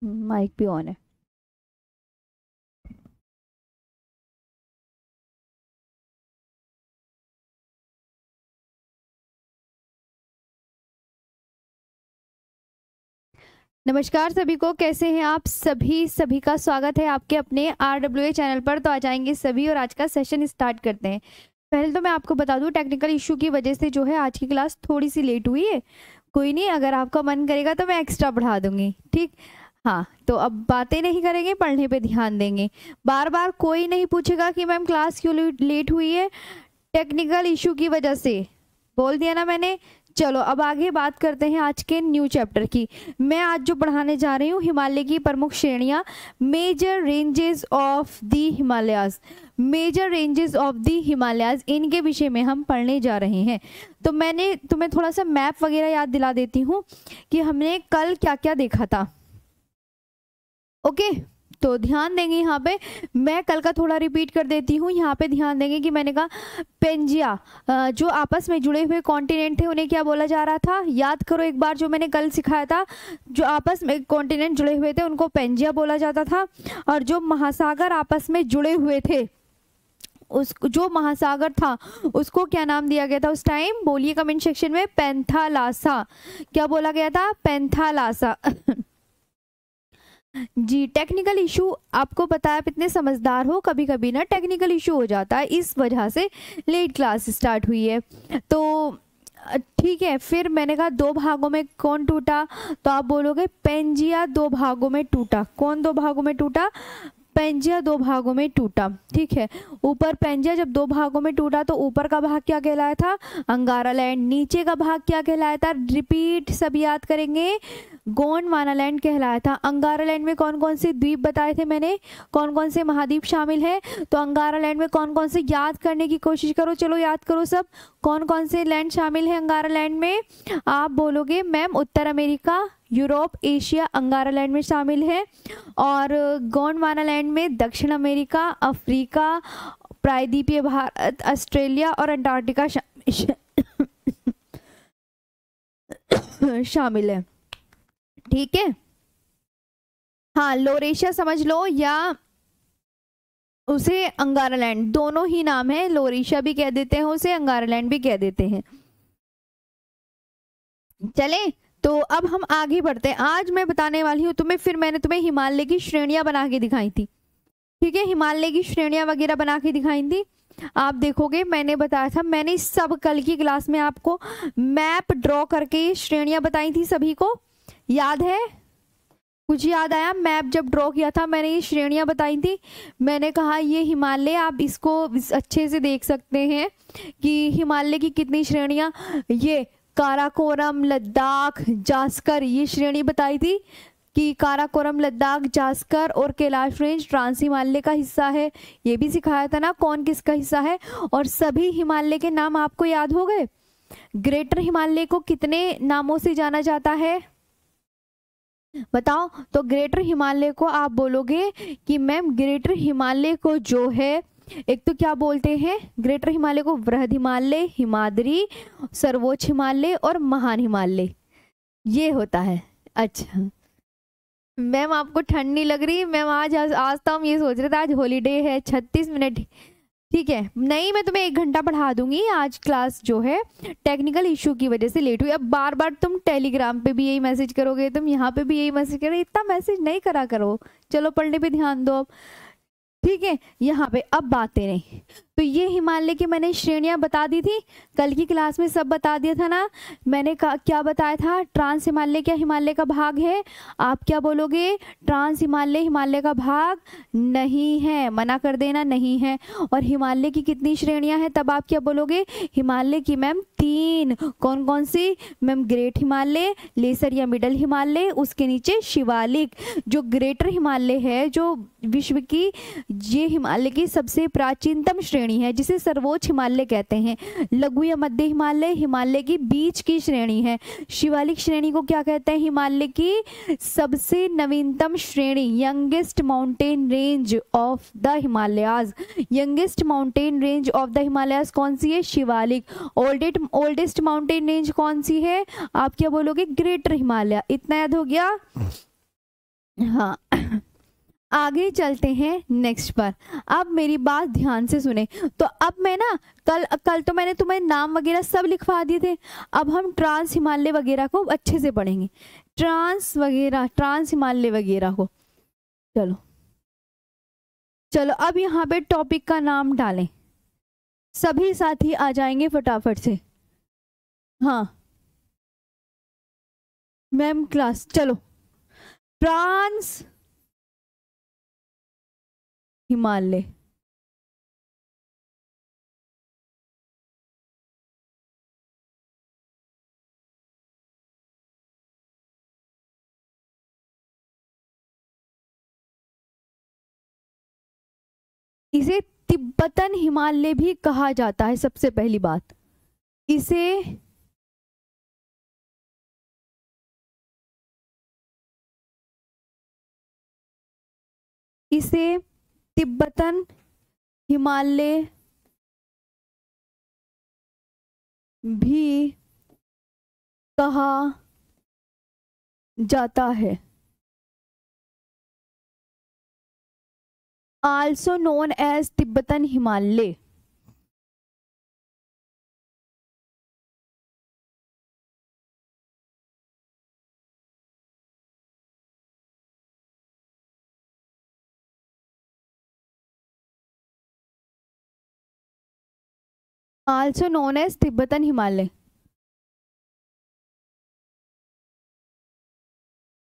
Mic भी on है। नमस्कार सभी को, कैसे हैं आप सभी? सभी का स्वागत है आपके अपने RWA चैनल पर। तो आ जाएंगे सभी और आज का सेशन स्टार्ट करते हैं। पहले तो मैं आपको बता दूं, टेक्निकल इशू की वजह से जो है आज की क्लास थोड़ी सी लेट हुई है। कोई नहीं, अगर आपका मन करेगा तो मैं एक्स्ट्रा बढ़ा दूंगी, ठीक? हाँ, तो अब बातें नहीं करेंगे, पढ़ने पे ध्यान देंगे। बार बार कोई नहीं पूछेगा कि मैम क्लास क्यों लेट हुई है, टेक्निकल इशू की वजह से। बोल दिया ना मैंने। चलो अब आगे बात करते हैं आज के न्यू चैप्टर की। मैं आज जो पढ़ाने जा रही हूँ, हिमालय की प्रमुख श्रेणियाँ, major ranges of the Himalayas. Major ranges of the Himalayas, इनके विषय में हम पढ़ने जा रहे हैं। तो मैंने तुम्हें थोड़ा सा मैप वगैरह याद दिला देती हूँ कि हमने कल क्या क्या देखा था। ओके, तो ध्यान देंगे यहाँ पे। मैं कल का थोड़ा रिपीट कर देती हूँ। यहाँ पे ध्यान देंगे कि मैंने कहा पेंजिया, जो आपस में जुड़े हुए कॉन्टिनेंट थे उन्हें क्या बोला जा रहा था? याद करो एक बार, जो मैंने कल सिखाया था। जो आपस में कॉन्टिनेंट जुड़े हुए थे उनको पेंजिया बोला जाता था, और जो महासागर आपस में जुड़े हुए थे, उस जो महासागर था उसको क्या नाम दिया गया था उस टाइम? बोलिए कमेंट सेक्शन में। पेंथालासा। क्या बोला गया था? पेंथालासा। जी, टेक्निकल इशू आपको पता है, आप इतने समझदार हो, कभी कभी ना टेक्निकल इशू हो जाता है, इस वजह से लेट क्लास स्टार्ट हुई है। तो ठीक है, फिर मैंने कहा दो भागों में कौन टूटा? तो आप बोलोगे पेंजिया दो भागों में टूटा। कौन दो भागों में टूटा? पेंजिया दो भागों में टूटा, ठीक है। ऊपर पेंजिया जब दो भागों में टूटा तो ऊपर का भाग क्या कहलाया था? अंगारा लैंड। नीचे का भाग क्या कहलाया था? रिपीट, सब याद करेंगे। गोंडवाना लैंड कहलाया था। अंगारा लैंड में कौन कौन से द्वीप बताए थे मैंने, कौन कौन से महाद्वीप शामिल है? तो अंगारा लैंड में कौन कौन से, याद करने की कोशिश करो, चलो याद करो सब। कौन कौन से लैंड शामिल है अंगारा लैंड में? आप बोलोगे मैम उत्तर America, Europe, Asia Angara land में शामिल है। और गोंडवाना लैंड में दक्षिण अमेरिका, अफ्रीका, प्रायद्वीपीय भारत, ऑस्ट्रेलिया और अंटार्कटिका शामिल है, ठीक है। हाँ, लोरेशिया समझ लो, या उसे अंगारा लैंड, दोनों ही नाम है। लोरेशिया भी कह देते हैं उसे, अंगारा लैंड भी कह देते हैं। चले, तो अब हम आगे बढ़ते हैं। आज मैं बताने वाली हूँ तुम्हें, फिर मैंने तुम्हें हिमालय की श्रेणियां बना के दिखाई थी, ठीक है। हिमालय की श्रेणियां वगैरह बना के दिखाई थी। आप देखोगे मैंने बताया था, मैंने सब कल की क्लास में आपको मैप ड्रॉ करके ये श्रेणियां बताई थी, सभी को याद है? कुछ याद आया? मैप जब ड्रॉ किया था मैंने ये श्रेणियां बताई थी। मैंने कहा ये हिमालय, आप इसको अच्छे से देख सकते हैं कि हिमालय की कितनी श्रेणियां, ये काराकोरम, लद्दाख, जास्कर, ये श्रेणी बताई थी कि काराकोरम, लद्दाख, जास्कर और कैलाश रेंज ट्रांस हिमालय का हिस्सा है। ये भी सिखाया था ना कौन किसका हिस्सा है। और सभी हिमालय के नाम आपको याद हो गए। ग्रेटर हिमालय को कितने नामों से जाना जाता है बताओ? तो ग्रेटर हिमालय को आप बोलोगे कि मैम ग्रेटर हिमालय को जो है, एक तो क्या बोलते हैं ग्रेटर हिमालय को? वृहद हिमालय, हिमाद्री, सर्वोच्च हिमालय और महान हिमालय, ये होता है। अच्छा मैम, आपको ठंड नहीं लग रही? मैम आज तो हम ये सोच रहे थे आज हॉलीडे है, 36 मिनट, ठीक है। नहीं, मैं तुम्हें 1 घंटा पढ़ा दूंगी। आज क्लास जो है टेक्निकल इशू की वजह से लेट हुई। अब बार बार तुम टेलीग्राम पे भी यही मैसेज करोगे, तुम यहाँ पे भी यही मैसेज करोगे, इतना मैसेज नहीं करा करो। चलो पढ़ने पे ध्यान दो अब, ठीक है। यहाँ पे अब बातें नहीं, तो ये हिमालय की मैंने श्रेणियां बता दी थी कल की क्लास में, सब बता दिया था ना मैंने। क्या बताया था? ट्रांस हिमालय क्या हिमालय का भाग है? आप क्या बोलोगे? ट्रांस हिमालय हिमालय का भाग नहीं है, मना कर देना, नहीं है। और हिमालय की कितनी श्रेणियां हैं? तब आप क्या बोलोगे? हिमालय की मैम 3। कौन कौन सी? मैम ग्रेट हिमालय, लेसर या मिडल हिमालय, उसके नीचे शिवालिक। जो ग्रेटर हिमालय है, जो विश्व की, ये हिमालय की सबसे प्राचीनतम श्रेणी है, जिसे सर्वोच्च हिमालय कहते हैं। लघु या मध्य हिमालय हिमालय की बीच की श्रेणी है। शिवालिक श्रेणी को क्या कहते हैं? हिमालय की सबसे नवीनतम श्रेणी, youngest mountain range of the Himalayas. Youngest mountain range of the Himalayas कौन सी है? शिवालिक। ओल्डेस्ट माउंटेन रेंज कौन सी है? आप क्या बोलोगे? ग्रेटर हिमालय। इतना याद हो गया? हाँ आगे चलते हैं नेक्स्ट पर। अब मेरी बात ध्यान से सुने। तो अब मैं ना कल कल तो मैंने तुम्हें नाम वगैरह सब लिखवा दिए थे। अब हम ट्रांस हिमालय वगैरह को अच्छे से पढ़ेंगे, ट्रांस हिमालय वगैरह को। चलो चलो अब यहाँ पे टॉपिक का नाम डालें, सभी साथी आ जाएंगे फटाफट से। हाँ मैम क्लास, चलो ट्रांस हिमालय। इसे तिब्बतन हिमालय भी कहा जाता है, सबसे पहली बात। इसे इसे तिब्बतन हिमालय भी कहा जाता है, also known as Tibetan Himalaya. Also known as Tibetan Himalaya,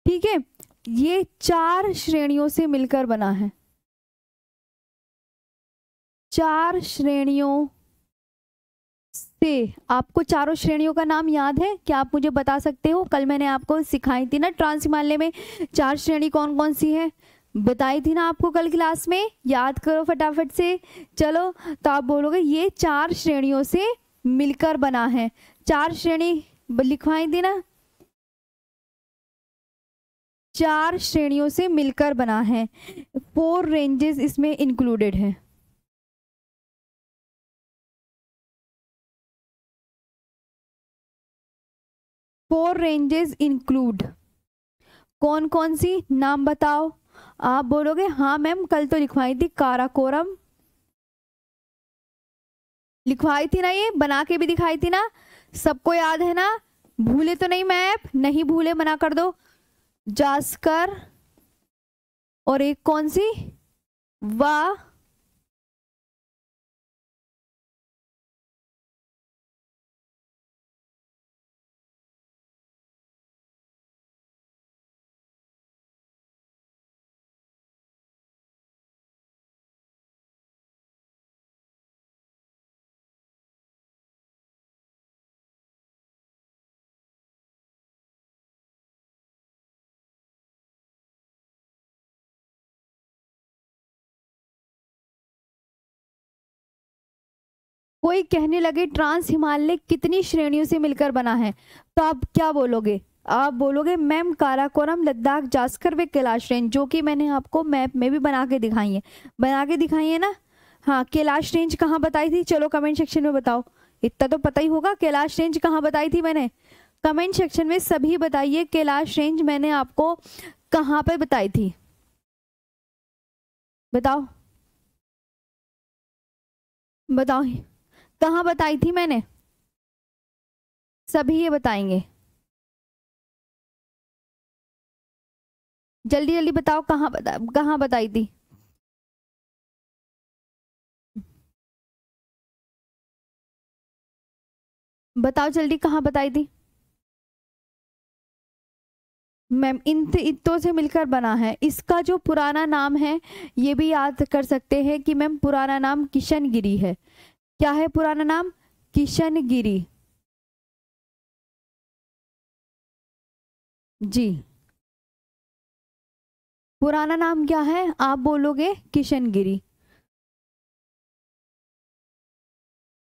ठीक है। ये 4 श्रेणियों से मिलकर बना है, 4 श्रेणियों से। आपको चारों श्रेणियों का नाम याद है क्या? आप मुझे बता सकते हो? कल मैंने आपको सिखाई थी ना ट्रांस हिमालय में 4 श्रेणी कौन कौन सी है, बताई थी ना आपको कल क्लास में, याद करो फटाफट से। चलो तो आप बोलोगे ये 4 श्रेणियों से मिलकर बना है। 4 श्रेणी लिखवाई थी ना, 4 श्रेणियों से मिलकर बना है। 4 रेंजेस इसमें इंक्लूडेड है। फोर रेंजेस इंक्लूड कौन कौन सी, नाम बताओ। आप बोलोगे हाँ मैम कल तो लिखवाई थी, काराकोरम लिखवाई थी ना, ये बना के भी दिखाई थी ना, सबको याद है ना? भूले तो नहीं मैप? नहीं भूले, मना कर दो। जास्कर और एक कौन सी, वाह कोई कहने लगे ट्रांस हिमालय कितनी श्रेणियों से मिलकर बना है, तो आप क्या बोलोगे? आप बोलोगे मैम काराकोरम, लद्दाख, जास्कर व कैलाश रेंज, जो कि मैंने आपको मैप में भी बना के दिखाई है, बना के दिखाई है ना। हाँ कैलाश रेंज कहाँ बताई थी, चलो कमेंट सेक्शन में बताओ। इतना तो पता ही होगा कैलाश रेंज कहाँ बताई थी मैंने, कमेंट सेक्शन में सभी बताइए कैलाश रेंज मैंने आपको कहाँ पे बताई थी, बताओ बताओ कहाँ बताई थी मैंने, सभी ये बताएंगे। जल्दी जल्दी बताओ कहाँ बताई थी। बताओ जल्दी कहाँ बताई थी। मैम इन इत्तों से मिलकर बना है। इसका जो पुराना नाम है ये भी याद कर सकते हैं कि मैम पुराना नाम किशनगिरी है। क्या है पुराना नाम? किशनगिरी जी। पुराना नाम क्या है? आप बोलोगे किशनगिरी।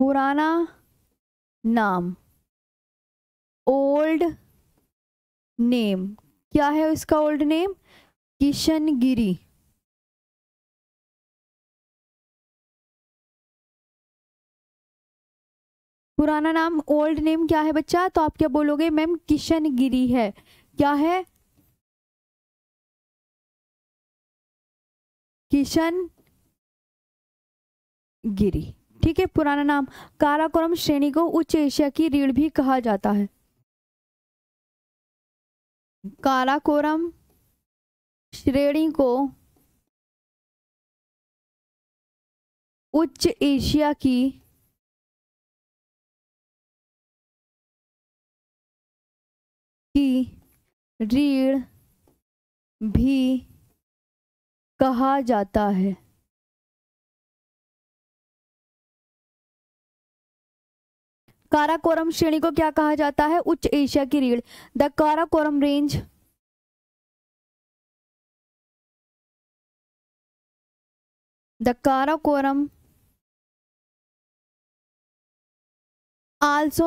पुराना नाम, ओल्ड नेम, क्या है इसका ओल्ड नेम? किशनगिरी। पुराना नाम ओल्ड नेम क्या है बच्चा? तो आप क्या बोलोगे? मैम किशनगिरी है। क्या है? किशन गिरी। ठीक है, पुराना नाम। काराकोरम श्रेणी को उच्च एशिया की रीढ़ भी कहा जाता है। काराकोरम श्रेणी को उच्च एशिया की रीढ़ भी कहा जाता है। काराकोरम श्रेणी को क्या कहा जाता है? उच्च एशिया की रीढ़। The Karakoram range the Karakoram also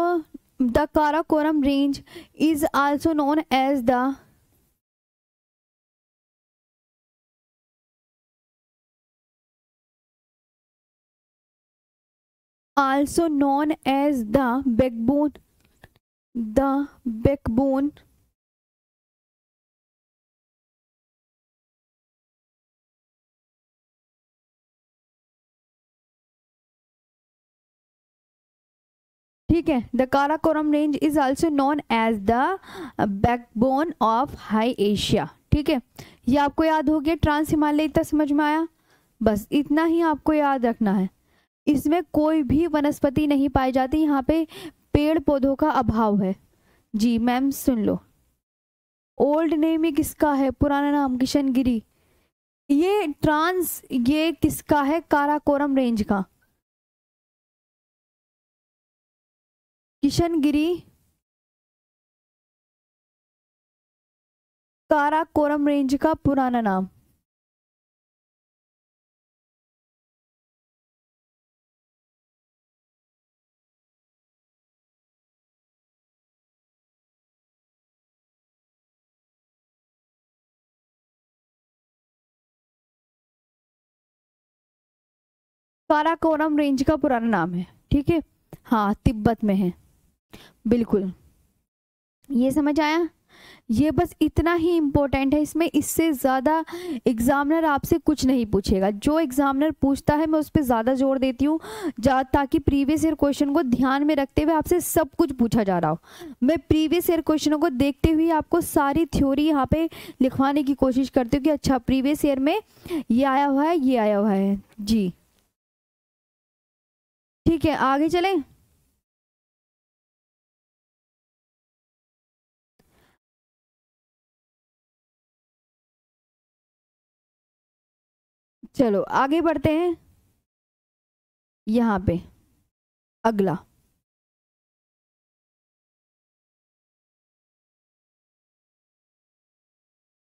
the Karakoram range is also known as the backbone ठीक है, the Karakoram range is also known as the backbone of high Asia. ठीक है, ये आपको याद हो गया। ट्रांस हिमालय इतना समझ में आया, बस इतना ही आपको याद रखना है। इसमें कोई भी वनस्पति नहीं पाई जाती, यहाँ पे पेड़ पौधों का अभाव है। जी मैम सुन लो, ओल्ड नेम ये किसका है? पुराना नाम किशन गिरी। ये ट्रांस ये किसका है? काराकोरम रेंज का। किशन गिरी काराकोरम रेंज का पुराना नाम। काराकोरम रेंज का पुराना नाम है। ठीक है, हाँ तिब्बत में है, बिल्कुल। ये समझ आया? ये बस इतना ही इम्पोर्टेंट है इसमें, इससे ज़्यादा एग्जामिनर आपसे कुछ नहीं पूछेगा। जो एग्जामिनर पूछता है मैं उस पर ज़्यादा जोर देती हूँ, ताकि प्रीवियस ईयर क्वेश्चन को ध्यान में रखते हुए आपसे सब कुछ पूछा जा रहा हो। मैं प्रीवियस ईयर क्वेश्चनों को देखते हुए आपको सारी थ्योरी यहाँ पे लिखवाने की कोशिश करती हूँ कि अच्छा प्रीवियस ईयर में ये आया हुआ है, ये आया हुआ है। जी ठीक है, आगे चलें। चलो आगे बढ़ते हैं। यहाँ पे अगला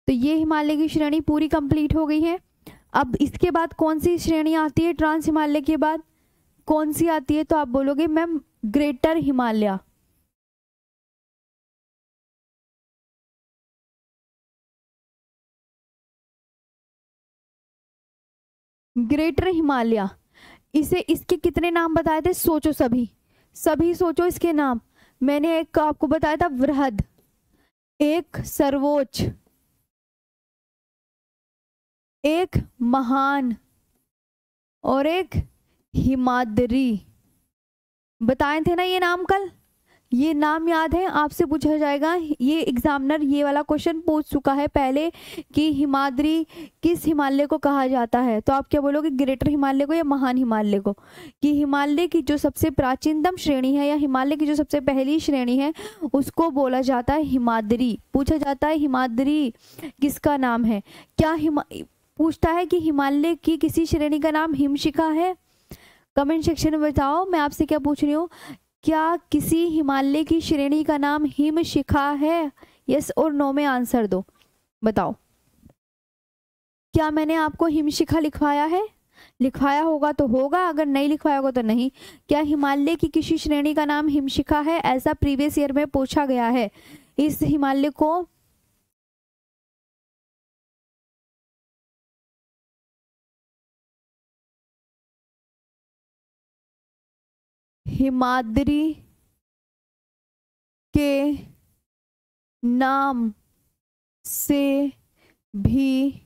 तो ये हिमालय की श्रेणी पूरी कंप्लीट हो गई है। अब इसके बाद कौन सी श्रेणी आती है? ट्रांस हिमालय के बाद कौन सी आती है? तो आप बोलोगे ma'am greater Himalaya. Greater Himalaya, इसे इसके कितने नाम बताए थे? सोचो सभी, सभी सोचो इसके नाम। मैंने एक आपको बताया था वृहद, एक सर्वोच्च, एक महान और एक हिमाद्री। बताए थे ना ये नाम कल? ये नाम याद है? आपसे पूछा जाएगा, ये एग्जामिनर ये वाला क्वेश्चन पूछ चुका है पहले कि हिमाद्री किस हिमालय को कहा जाता है। तो आप क्या बोलोगे? ग्रेटर हिमालय को या महान हिमालय को? कि हिमालय की जो सबसे प्राचीनतम श्रेणी है या हिमालय की जो सबसे पहली श्रेणी है उसको बोला जाता है हिमाद्री। पूछा जाता है हिमाद्री किसका नाम है? क्या पूछता है कि हिमालय की किसी श्रेणी का नाम हिमशिखा है? कमेंट सेक्शन में बताओ। मैं आपसे क्या पूछ रही हूँ, क्या किसी हिमालय की श्रेणी का नाम हिमशिखा है? यस और नो में आंसर दो, बताओ। क्या मैंने आपको हिमशिखा लिखवाया है? लिखवाया होगा तो होगा, अगर नहीं लिखवाया होगा तो नहीं। क्या हिमालय की किसी श्रेणी का नाम हिमशिखा है? ऐसा प्रीवियस ईयर में पूछा गया है। इस हिमालय को हिमाद्री के नाम से भी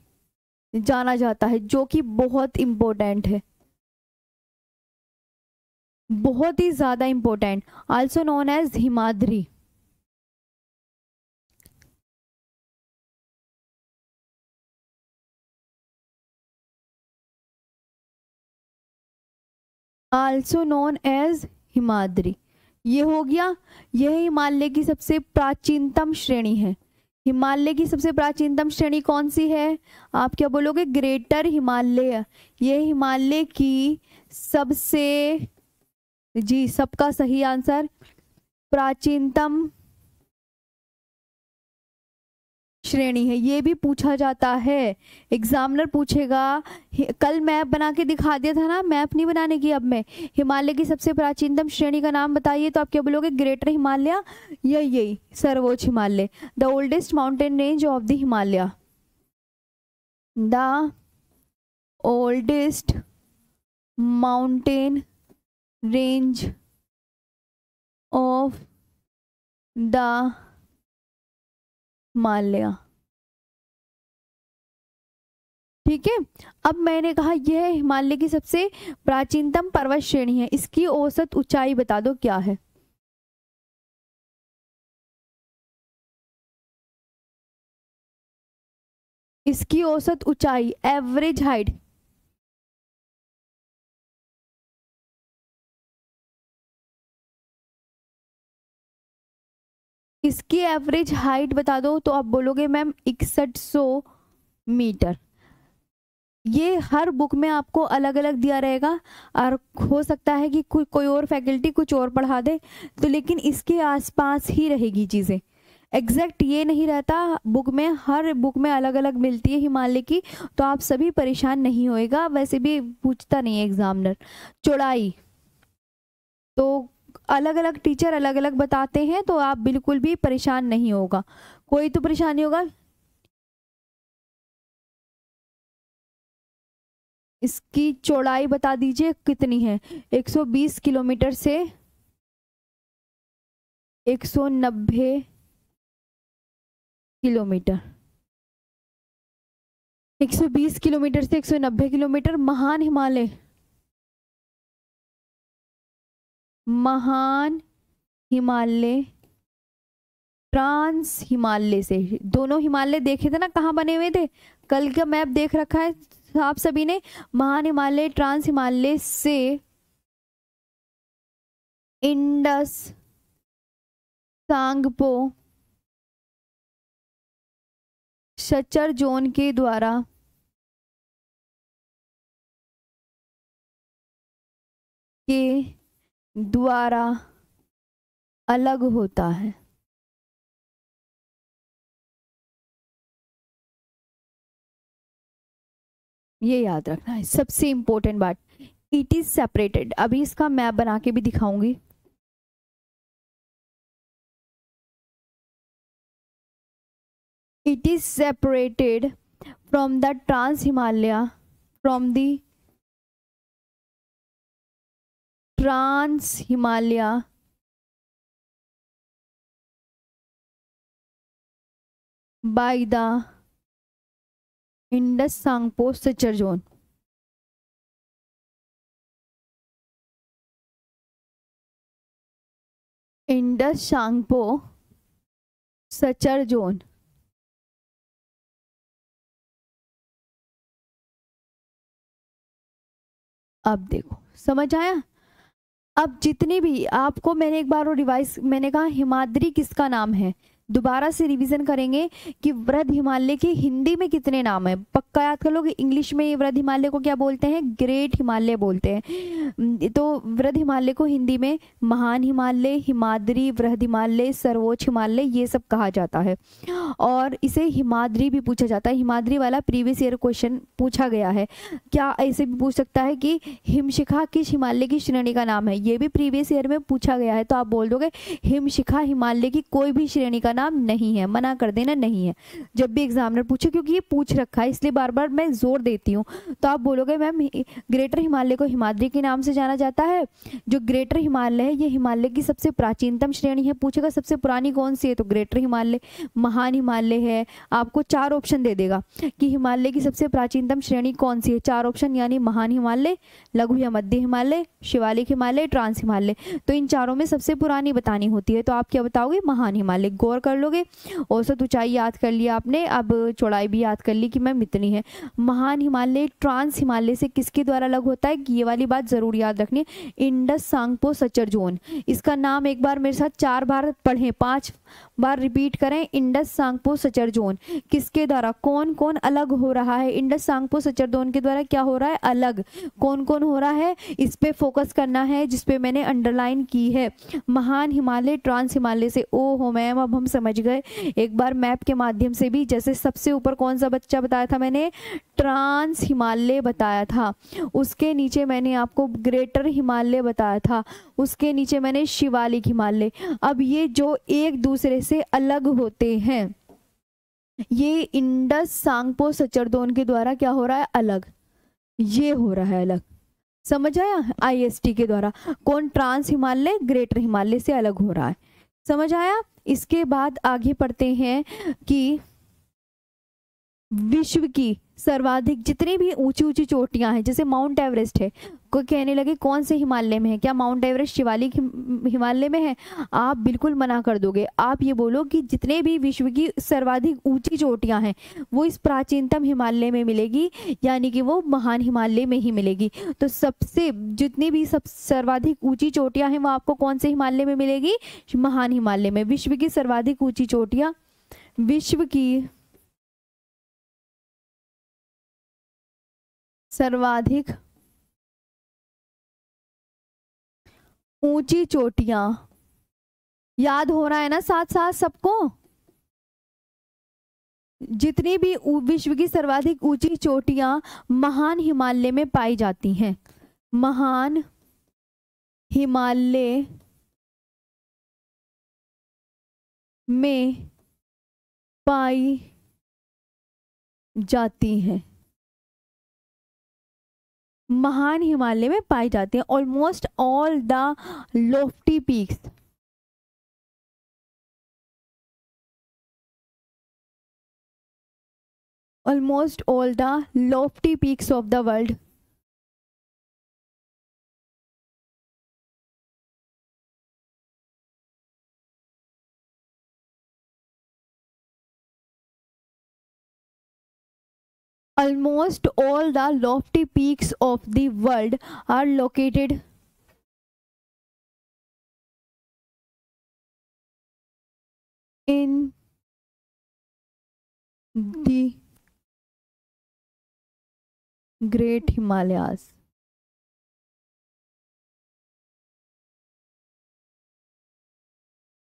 जाना जाता है, जो कि बहुत इंपॉर्टेंट है, बहुत ही ज्यादा important, also known as Himadri. Also known as Himadri. ये हो गया, यह हिमालय की सबसे प्राचीनतम श्रेणी है। हिमालय की सबसे प्राचीनतम श्रेणी कौन सी है? आप क्या बोलोगे? ग्रेटर हिमालय। यह हिमालय की सबसे, जी सबका सही आंसर, प्राचीनतम श्रेणी है। ये भी पूछा जाता है, एग्जामिनर पूछेगा। कल मैप बना के दिखा दिया था ना, मैप नहीं बनाने की अब मैं। हिमालय की सबसे प्राचीनतम श्रेणी का नाम बताइए, तो आप क्या बोलोगे? ग्रेटर हिमालय या यही सर्वोच्च Himalaya. The oldest mountain range of the Himalaya, the oldest mountain range of the Himalaya. ठीक है, अब मैंने कहा यह हिमालय की सबसे प्राचीनतम पर्वत श्रेणी है, इसकी औसत ऊंचाई बता दो क्या है? इसकी औसत ऊंचाई, एवरेज हाइट, इसकी एवरेज हाइट बता दो, तो आप बोलोगे मैम 6100 मीटर। ये हर बुक में आपको अलग अलग दिया रहेगा, और हो सकता है कि कोई और फैकल्टी कुछ और पढ़ा दे, तो लेकिन इसके आसपास ही रहेगी चीज़ें, एग्जैक्ट ये नहीं रहता बुक में, हर बुक में अलग अलग मिलती है हिमालय की, तो आप सभी परेशान नहीं होएगा, वैसे भी पूछता नहीं है एग्जामिनर। चौड़ाई तो अलग अलग टीचर अलग अलग बताते हैं, तो आप बिल्कुल भी परेशान नहीं होगा, कोई तो परेशानी होगा। इसकी चौड़ाई बता दीजिए कितनी है? 120 किलोमीटर से 190 किलोमीटर, 120 किलोमीटर से 190 किलोमीटर। महान हिमालय, महान हिमालय, ट्रांस हिमालय से, दोनों हिमालय देखे थे ना कहाँ बने हुए थे, कल का मैप देख रखा है आप सभी ने। महान हिमालय, ट्रांस हिमालय से इंडस, सांगपो, सचर जोन के द्वारा अलग होता है। ये याद रखना है, सबसे इंपॉर्टेंट बात। इट इज सेपरेटेड, अभी इसका मैप बना के भी दिखाऊंगी। It is separated from the trans Himalaya, from the trans Himalaya by the Indus Sangpo Sachar zone। Indus Sangpo suture zone. अब देखो समझ आया। अब जितनी भी आपको मैंने एक बार रिवाइज, मैंने कहा हिमाद्री किसका नाम है, दोबारा से रिवीजन करेंगे कि वृद्ध हिमालय के हिंदी में कितने नाम है, पक्का याद कर लो कि इंग्लिश में वृद्ध हिमालय को क्या बोलते हैं? ग्रेट हिमालय बोलते हैं। तो वृद्ध हिमालय को हिंदी में महान हिमालय, हिमाद्री, वृद्ध हिमालय, सर्वोच्च हिमालय, ये सब कहा जाता है। और इसे हिमाद्री भी पूछा जाता है। हिमाद्री वाला प्रीवियस ईयर क्वेश्चन पूछा गया है। क्या ऐसे भी पूछ सकता है कि हिमशिखा किस हिमालय की श्रेणी का नाम है, ये भी प्रीवियस ईयर में पूछा गया है। तो आप बोल दोगे हिमशिखा हिमालय की कोई भी श्रेणी का नाम नहीं है, मना कर देना नहीं है जब भी एग्जामिनर पूछे, क्योंकि ये पूछ रखा है इसलिए बार बार मैं जोर देती हूँ। तो आप बोलोगे मैम ग्रेटर हिमालय को हिमाद्री के नाम से जाना जाता है। जो ग्रेटर हिमालय है ये हिमालय की सबसे प्राचीनतम श्रेणी है। पूछेगा सबसे पुरानी कौन सी है, तो ग्रेटर हिमालय। महान हिमालय है, आपको 4 ऑप्शन दे देगा कि हिमालय की सबसे प्राचीनतम श्रेणी कौन सी है, 4 ऑप्शन, यानी महान हिमालय, लघु या मध्य हिमालय, शिवालिक हिमालय, ट्रांस हिमालय। तो इन चारों में सबसे पुरानी बतानी होती है, तो आप क्या बताओगे, महान हिमालय। गौर कर लोगे। औसत ऊंचाई याद कर लिया आपने, अब चौड़ाई भी याद कर ली कि मैम इतनी है। महान हिमालय ट्रांस हिमालय से किसके द्वारा अलग होता है, ये वाली बात जरूर याद रखनी है, इंडस सांगपो सचर जोन। इसका नाम एक बार मेरे साथ 4 बार पढ़ें, 5 बार रिपीट करें, इंडस सांगपो सचर जोन। किसके द्वारा, कौन कौन अलग हो रहा है, इंडस सांगपो सचर जोन के द्वारा क्या हो रहा है, अलग। कौन कौन हो रहा है, इस पे फोकस करना है जिसपे मैंने अंडरलाइन की है। महान हिमालय ट्रांस हिमालय से। ओ हो मैम, अब हम समझ गए। एक बार मैप के माध्यम से भी, जैसे सबसे ऊपर कौन सा बच्चा बताया था मैंने, ट्रांस हिमालय बताया था, उसके नीचे मैंने आपको ग्रेटर हिमालय बताया था, उसके नीचे मैंने शिवालिक हिमालय। अब ये जो एक दूसरे से अलग होते हैं, ये इंडस सांगपो सचरदोन के द्वारा क्या हो रहा है, अलग। ये हो रहा है अलग, समझ आया। आईएसटी के द्वारा कौन, ट्रांस हिमालय ग्रेटर हिमालय से अलग हो रहा है, समझ आया। इसके बाद आगे पढ़ते हैं कि विश्व की सर्वाधिक जितनी भी ऊंची ऊंची चोटियां हैं, जैसे माउंट एवरेस्ट है, कोई कहने लगे कौन से हिमालय में है, क्या माउंट एवरेस्ट शिवालिक हिमालय में है, आप बिल्कुल मना कर दोगे। आप ये बोलो कि जितने भी विश्व की सर्वाधिक ऊंची चोटियां हैं वो इस प्राचीनतम हिमालय में मिलेगी, यानी कि वो महान हिमालय में ही मिलेगी। तो सबसे जितनी भी सब सर्वाधिक ऊंची चोटियां हैं वो आपको कौन से हिमालय में मिलेगी, महान हिमालय में। विश्व की सर्वाधिक ऊंची चोटियां, विश्व की सर्वाधिक ऊंची चोटियां, याद हो रहा है ना साथ साथ सबको। जितनी भी विश्व की सर्वाधिक ऊंची चोटियां महान हिमालय में पाई जाती हैं, महान हिमालय में पाई जाती हैं, महान हिमालय में पाई जाती हैं। Almost all the Lofty peaks, almost all the lofty peaks of the world almost all the lofty peaks of the world are located in the Great Himalayas।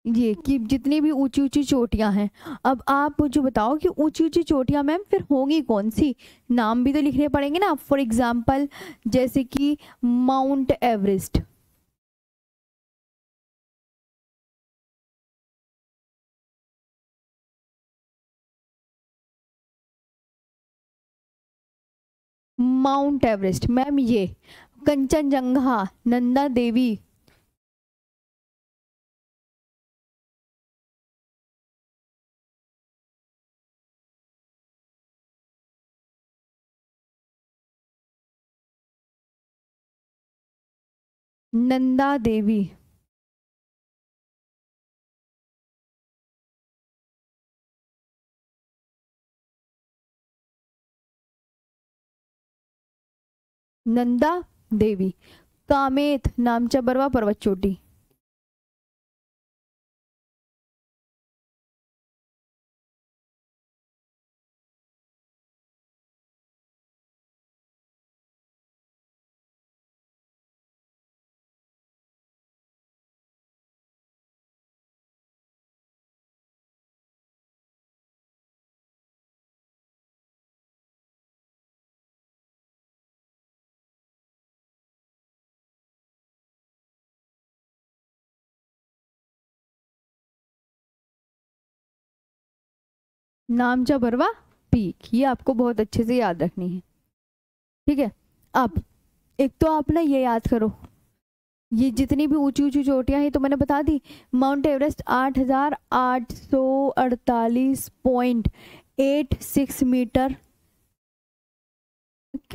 ये कि जितनी भी ऊंची ऊंची चोटियां हैं, अब आप मुझे बताओ कि ऊंची ऊंची चोटियां मैम फिर होंगी कौन सी, नाम भी तो लिखने पड़ेंगे ना। फॉर एग्जाम्पल जैसे कि mount Everest, mount Everest ma'am, ये कंचनजंगा, नंदा देवी, नंदा देवी, नंदा देवी, कामेत नामचा बरवा पर्वत चोटी, नामचा बरवा पीक, ये आपको बहुत अच्छे से याद रखनी है। ठीक है, अब एक तो आप ना ये याद करो, ये जितनी भी ऊंची ऊंची चोटियां हैं तो मैंने बता दी। माउंट एवरेस्ट 8,848.86 मीटर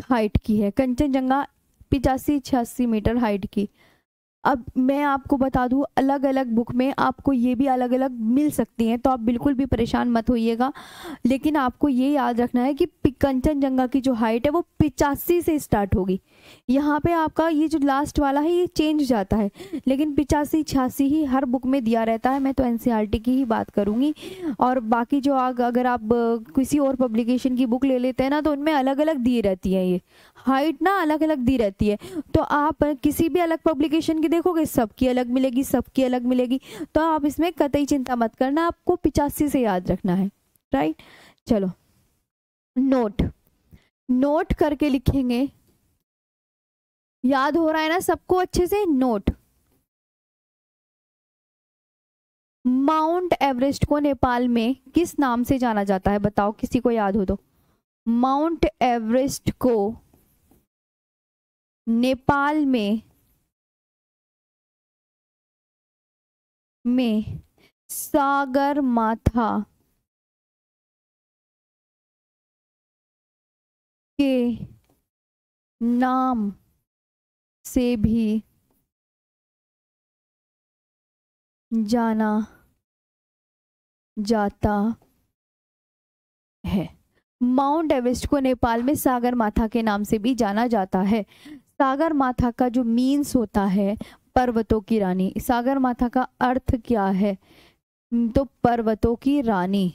हाइट की है, कंचनजंगा 85-86 मीटर हाइट की। अब मैं आपको बता दूं, अलग अलग बुक में आपको ये भी अलग अलग मिल सकती हैं, तो आप बिल्कुल भी परेशान मत होइएगा। लेकिन आपको ये याद रखना है कि कंचनजंगा की जो हाइट है वो 85 से स्टार्ट होगी। यहाँ पे आपका ये जो लास्ट वाला है ये चेंज जाता है, लेकिन 85-86 ही हर बुक में दिया रहता है। मैं तो एनसीईआरटी की ही बात करूँगी, और बाकी जो अगर आप किसी और पब्लिकेशन की बुक ले लेते हैं ना, तो उनमें अलग अलग दी रहती है, ये हाइट ना अलग अलग दी रहती है। तो आप किसी भी अलग पब्लिकेशन की देखोगे, सबकी अलग मिलेगी, सबकी अलग मिलेगी। तो आप इसमें कतई चिंता मत करना, आपको 85 से याद रखना है। राइट, चलो नोट नोट करके लिखेंगे। याद हो रहा है ना सबको अच्छे से? नोट, माउंट एवरेस्ट को नेपाल में किस नाम से जाना जाता है? बताओ, किसी को याद हो तो। माउंट एवरेस्ट को नेपाल में सागरमाथा के नाम से भी जाना जाता है। माउंट एवरेस्ट को नेपाल में सागरमाथा के नाम से भी जाना जाता है। सागरमाथा का जो मीन्स होता है पर्वतों की रानी, सागरमाथा का अर्थ क्या है? तो पर्वतों की रानी,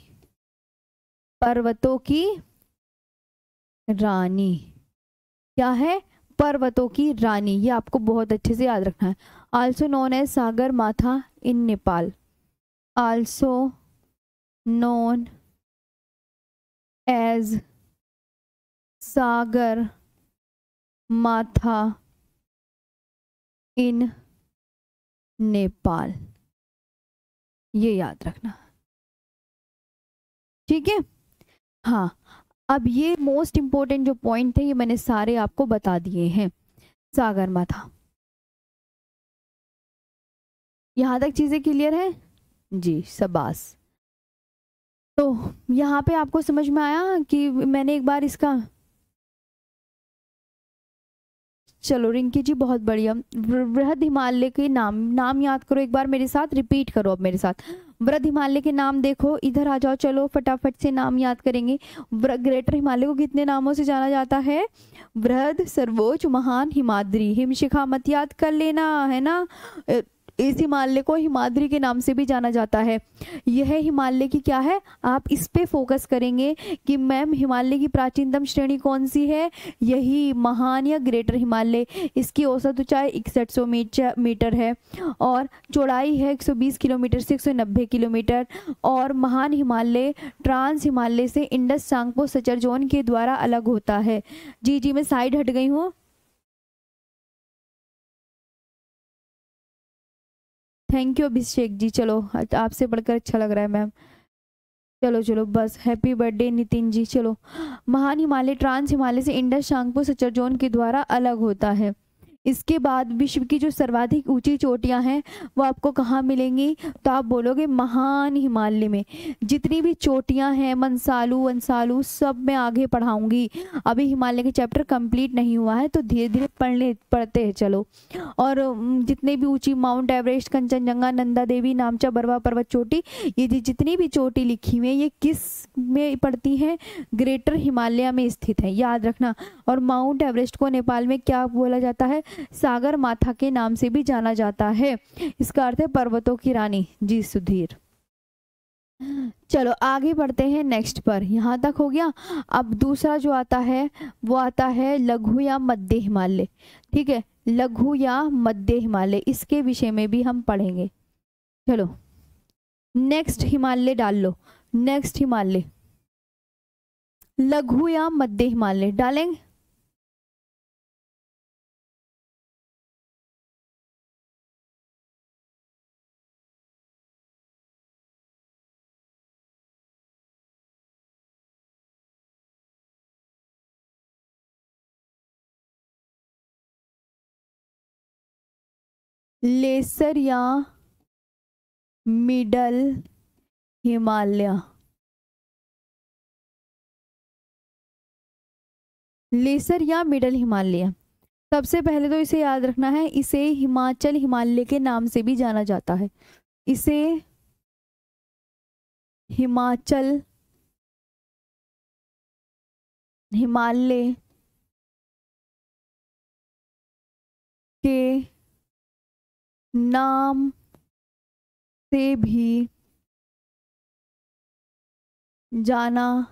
पर्वतों की रानी क्या है? पर्वतों की रानी। ये आपको बहुत अच्छे से याद रखना है। आल्सो नोन एज सागर माथा इन नेपाल, आल्सो नोन एज सागर माथा इन नेपाल, ये याद रखना। ठीक है, हाँ। अब ये मोस्ट इंपॉर्टेंट जो पॉइंट थे ये मैंने सारे आपको बता दिए हैं। सागरमाथा, यहाँ तक चीजें क्लियर है जी? शाबाश। तो यहाँ पे आपको समझ में आया कि मैंने एक बार इसका, चलो रिंकी जी बहुत बढ़िया। वृहद हिमालय के नाम याद करो एक बार मेरे साथ, रिपीट करो अब मेरे साथ। वृहद हिमालय के नाम देखो, इधर आ जाओ, चलो फटाफट से नाम याद करेंगे। ग्रेटर हिमालय को कितने नामों से जाना जाता है? वृहद, सर्वोच्च, महान, हिमाद्री। हिमशिखा मत याद कर लेना, है ना। इस हिमालय को हिमाद्री के नाम से भी जाना जाता है। यह हिमालय की क्या है, आप इस पे फोकस करेंगे कि मैम हिमालय की प्राचीनतम श्रेणी कौन सी है? यही महान या ग्रेटर हिमालय। इसकी औसत ऊंचाई 6100 मीटर है और चौड़ाई है 120 किलोमीटर से 190 किलोमीटर। और महान हिमालय ट्रांस हिमालय से इंडस सांगपो सचर जोन के द्वारा अलग होता है। जी जी, मैं साइड हट गई हूँ। थैंक यू अभिषेक जी, चलो आपसे पढ़कर अच्छा लग रहा है मैम। चलो चलो बस, हैप्पी बर्थडे नितिन जी। चलो, महान हिमालय ट्रांस हिमालय से इंडस सांगपो सचर जोन के द्वारा अलग होता है। इसके बाद विश्व की जो सर्वाधिक ऊंची चोटियां हैं वो आपको कहाँ मिलेंगी? तो आप बोलोगे महान हिमालय में। जितनी भी चोटियां हैं, मनसालू वनसालू, सब मैं आगे पढ़ाऊंगी। अभी हिमालय के चैप्टर कंप्लीट नहीं हुआ है, तो धीरे धीरे पढ़ते हैं चलो। और जितने भी ऊंची, माउंट एवरेस्ट, कंचनजंगा, नंदा देवी, नामचा बरवा पर्वत चोटी, ये जितनी भी चोटी लिखी हुई है ये किस में पड़ती हैं? ग्रेटर हिमालय में स्थित है, याद रखना। और माउंट एवरेस्ट को नेपाल में क्या बोला जाता है? सागर माथा के नाम से भी जाना जाता है। इसका अर्थ है पर्वतों की रानी। जी सुधीर। चलो आगे बढ़ते हैं नेक्स्ट पर, यहाँ तक हो गया। अब दूसरा जो आता है वो आता है लघु या मध्य हिमालय। ठीक है, लघु या मध्य हिमालय, इसके विषय में भी हम पढ़ेंगे। चलो नेक्स्ट हिमालय डाल लो, नेक्स्ट हिमालय, लघु या मध्य हिमालय डालेंगे। लेसर या मिडल हिमालय। लेसर या मिडल हिमालय, सबसे पहले तो इसे याद रखना है, इसे हिमाचल हिमालय के नाम से भी जाना जाता है। इसे हिमाचल हिमालय के नाम से भी जाना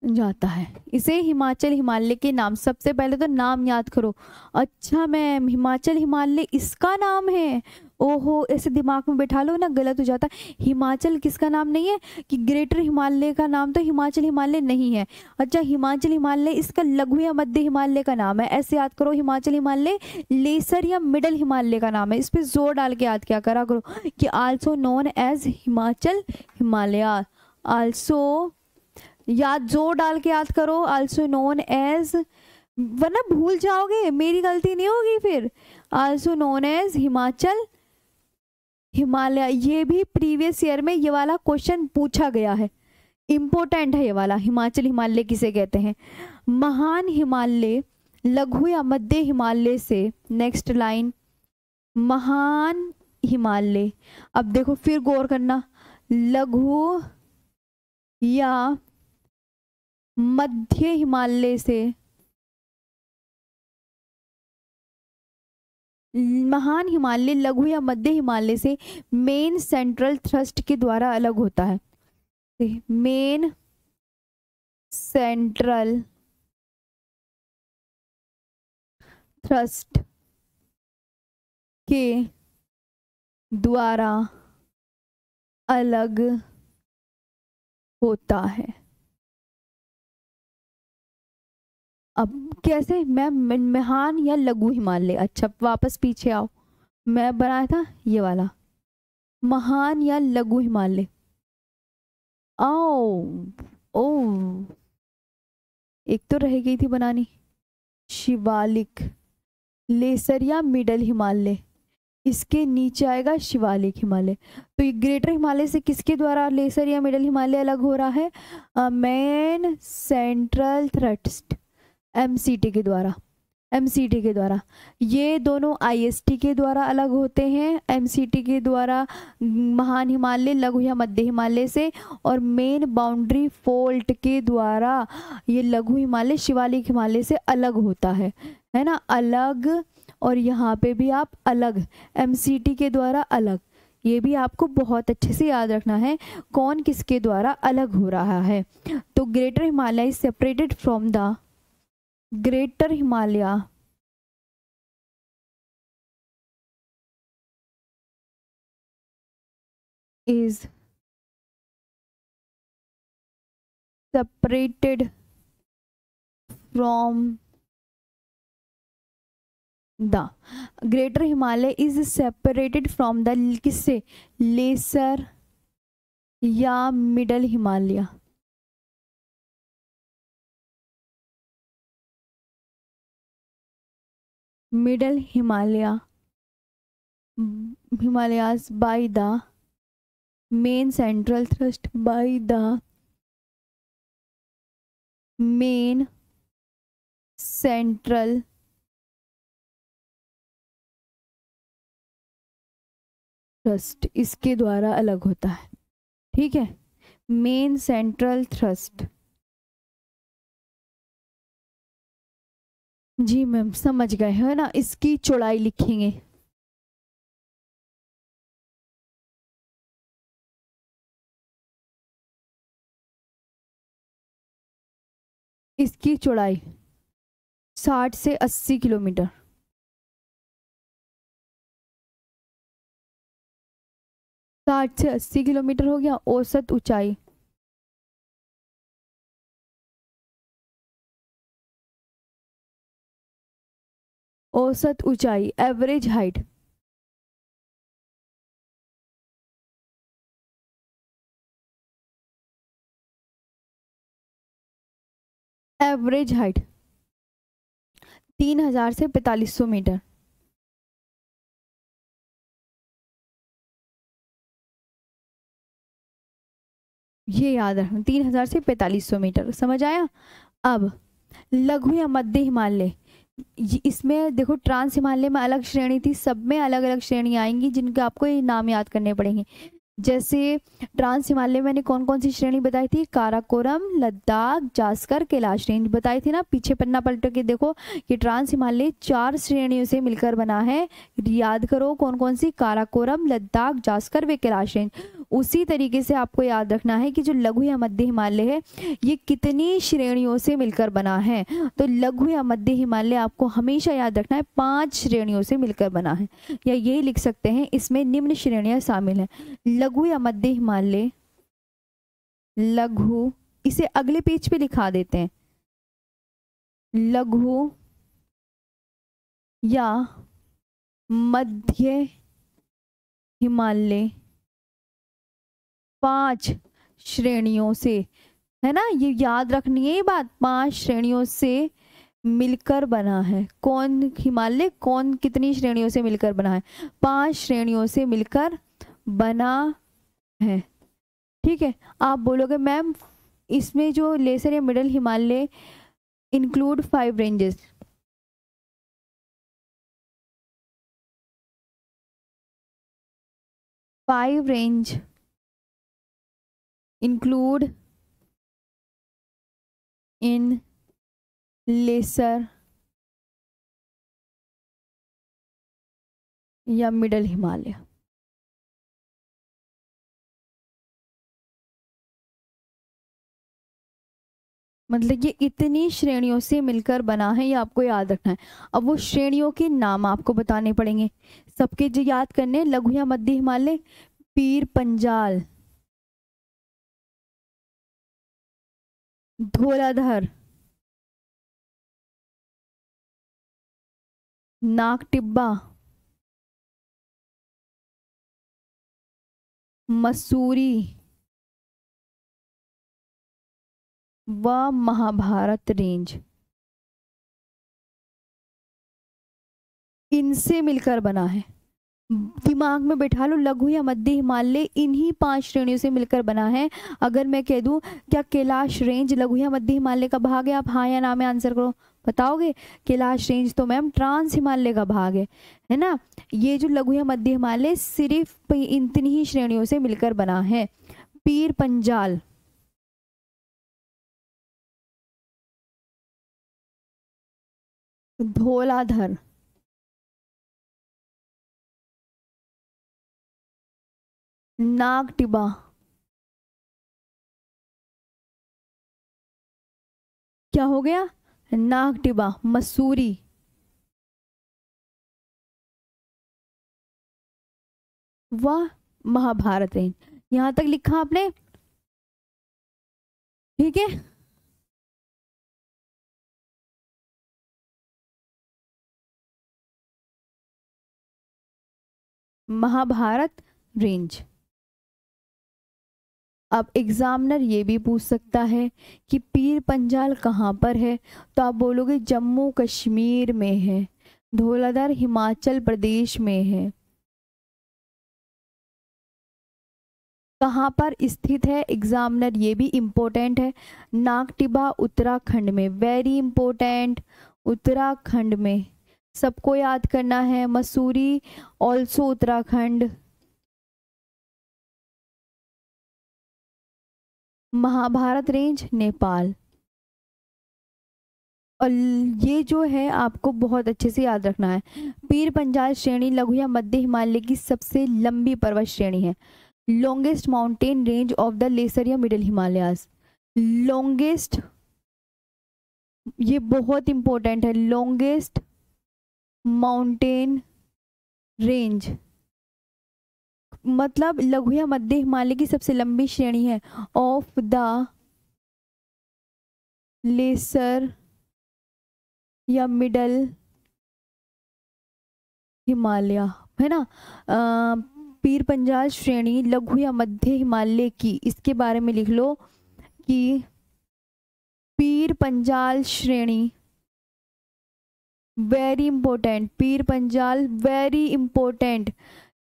जाता है। इसे हिमाचल हिमालय के नाम, सबसे पहले तो नाम याद करो। अच्छा मैम, हिमाचल हिमालय इसका नाम है? ओहो, ऐसे दिमाग में बैठा लो ना, गलत हो जाता है। हिमाचल किसका नाम नहीं है? कि ग्रेटर हिमालय का नाम तो हिमाचल हिमालय नहीं है। अच्छा, हिमाचल हिमालय इसका लघु या मध्य हिमालय का नाम है, ऐसे याद करो। हिमाचल हिमालय लेसर या मिडल हिमालय का नाम है, इस पे जोर डाल के याद क्या करा करो कि also known as Himachal Himalaya. Also याद, जोर डाल के याद करो, आल्सो नोन एज, वरना भूल जाओगे, मेरी गलती नहीं होगी फिर। Also known as Himachal Himalaya, ये भी प्रीवियस ईयर में ये वाला क्वेश्चन पूछा गया है, इंपॉर्टेंट है ये वाला। हिमाचल हिमालय किसे कहते हैं? महान हिमालय लघु या मध्य हिमालय से, नेक्स्ट लाइन, महान हिमालय। अब देखो फिर गौर करना, लघु या मध्य हिमालय से, महान हिमालय लघु या मध्य हिमालय से मेन सेंट्रल थ्रस्ट के द्वारा अलग होता है। मेन सेंट्रल थ्रस्ट के द्वारा अलग होता है। अब कैसे मैम? महान या लघु हिमालय, अच्छा वापस पीछे आओ, मैं बनाया था ये वाला, महान या लघु हिमालय। ओ ओ, एक तो रह गई थी बनानी, शिवालिक, लेसर या मिडल हिमालय, इसके नीचे आएगा शिवालिक हिमालय। तो ये ग्रेटर हिमालय से किसके द्वारा लेसर या मिडल हिमालय अलग हो रहा है? मेन सेंट्रल थ्रस्ट, एमसीटी के द्वारा, एमसीटी के द्वारा। ये दोनों आईएसटी के द्वारा अलग होते हैं, एमसीटी के द्वारा महान हिमालय लघु या मध्य हिमालय से, और मेन बाउंड्री फोल्ट के द्वारा ये लघु हिमालय शिवालिक हिमालय से अलग होता है ना, अलग। और यहाँ पे भी आप अलग, एमसीटी के द्वारा अलग, ये भी आपको बहुत अच्छे से याद रखना है, कौन किसके द्वारा अलग हो रहा है। तो greater Himalaya is separated from the greater Himalaya is separated from the greater Himalaya is separated from the किससे? लेसर या middle Himalaya. Middle Himalaya, Himalayas by the main central thrust, by the main central thrust, इसके द्वारा अलग होता है। ठीक है, मेन सेंट्रल थ्रस्ट। जी ma'am समझ गए है ना, इसकी चौड़ाई लिखेंगे। इसकी चौड़ाई 60 से 80 किलोमीटर। साठ से 80 किलोमीटर हो गया। औसत ऊंचाई, औसत ऊंचाई, एवरेज हाइट, एवरेज हाइट 3000 से 4500 मीटर। ये याद रखना, 3000 से 4500 मीटर, समझ आया। अब लघु या मध्य हिमालय, इसमें देखो ट्रांस हिमालय में अलग श्रेणी थी, सब में अलग अलग श्रेणी आएंगी जिनके आपको ये नाम याद करने पड़ेंगे। जैसे ट्रांस हिमालय मैंने कौन कौन सी श्रेणी बताई थी, काराकोरम, लद्दाख, जास्कर, कैलाश रेंज बताई थी ना। पीछे पन्ना पलट के देखो कि ट्रांस हिमालय 4 श्रेणियों से मिलकर बना है। याद करो कौन कौन सी, काराकोरम, लद्दाख, जास्कर व कैलाश रेंज। उसी तरीके से आपको याद रखना है कि जो लघु या मध्य हिमालय है ये कितनी श्रेणियों से मिलकर बना है। तो लघु या मध्य हिमालय आपको हमेशा याद रखना है 5 श्रेणियों से मिलकर बना है, या यही लिख सकते हैं इसमें निम्न श्रेणियां शामिल हैं। लघु या मध्य हिमालय, लघु, इसे अगले पेज पे लिखा देते हैं, लघु या मध्य हिमालय 5 श्रेणियों से, है ना, ये याद रखनी है ये बात, 5 श्रेणियों से मिलकर बना है। कौन हिमालय, कौन कितनी श्रेणियों से मिलकर बना है, 5 श्रेणियों से मिलकर बना है। ठीक है, आप बोलोगे मैम इसमें जो लेसर या middle Himalaya include 5 ranges, five range include in laser या मिडल हिमालय। मतलब ये इतनी श्रेणियों से मिलकर बना है, ये आपको याद रखना है। अब वो श्रेणियों के नाम आपको बताने पड़ेंगे, सबके जो याद करने, लघु या मध्य हिमालय, पीर पंजाल, धौलाधर, नाग टिब्बा, मसूरी व महाभारत रेंज, इनसे मिलकर बना है। दिमाग में बैठा लो, लघु या मध्य हिमालय इन्हीं 5 श्रेणियों से मिलकर बना है। अगर मैं कह दूं क्या कैलाश रेंज लघु या मध्य हिमालय का भाग है, आप हाँ या ना में आंसर करो, बताओगे। कैलाश रेंज तो मैम ट्रांस हिमालय का भाग है ना। ये जो लघु या मध्य हिमालय सिर्फ इतनी ही श्रेणियों से मिलकर बना है। पीर पंजाल, धौलाधर, नाग टिब्बा, क्या हो गया, नाग टिब्बा, मसूरी, व महाभारत रेंज। यहां तक लिखा आपने, ठीक है। महाभारत रेंज। अब एग्जामिनर ये भी पूछ सकता है कि पीर पंजाल कहाँ पर है, तो आप बोलोगे जम्मू कश्मीर में है, धौलाधर हिमाचल प्रदेश में है। कहाँ पर स्थित है, एग्जामिनर ये भी इम्पोर्टेंट है, नाग टिब्बा उत्तराखंड में, वेरी इंपॉर्टेंट, उत्तराखंड में सबको याद करना है। मसूरी ऑल्सो उत्तराखंड। महाभारत रेंज नेपाल। और ये जो है आपको बहुत अच्छे से याद रखना है, पीर पंजाल श्रेणी लघु या मध्य हिमालय की सबसे लंबी पर्वत श्रेणी है। Longest mountain range of the lesser या मिडिल हिमालयाज। लॉन्गेस्ट, ये बहुत इंपॉर्टेंट है, लॉन्गेस्ट माउंटेन रेंज मतलब लघु या मध्य हिमालय की सबसे लंबी श्रेणी है ऑफ द लेसर या मिडल हिमालय, है ना। पीर पंजाल श्रेणी लघु या मध्य हिमालय की, इसके बारे में लिख लो कि पीर पंजाल श्रेणी very important, Pir Panjal very important.